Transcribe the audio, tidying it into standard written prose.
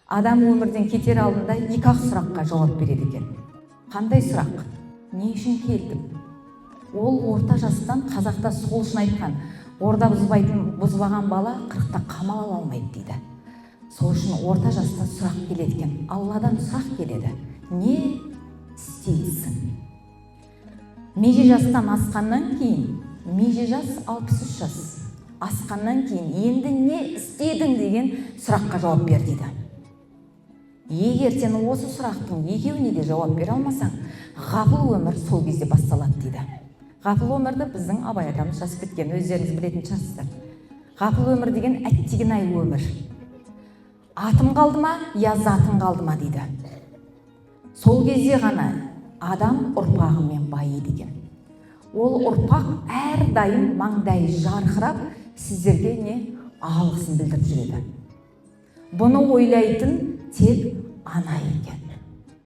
Адам өмірден кетер алдында екі-ақ сұраққа жауап береді екен. Қандай сұрақ? Не үшін келдім? Ол орта жастан, қазақта сол үшін айтқан, орда бұзбаған бала 40-та қамал ала алмайды дейді. Сол үшін орта жаста сұрақ келеді екен. Алладан сұрақ келеді. Не істейсің? Меже жастан асқаннан кейін, меже жас 63 жас. Асқаннан кейін енді не істедің деген сұраққа жауап бер дейді. Егер сен осы сұрақтың екеуіне де жауап бере алмасаң, ғафыл өмір сол кезде басталады дейді. Ғафыл өмірді біздің Абай атамыз жазып кеткен, өздеріңіз білетін шығарсыздар. Ғафыл өмір деген әттеген-ай өмір. Атым қалды ма, я затым қалды ма дейді. Сол кезде ғана адам ұрпағымен байиды екен. Ол ұрпақ әрдайым маңдайы жарқырап сіздерге не алғысын білдіріп жүреді. Бұны ойлайтын тек ана екен.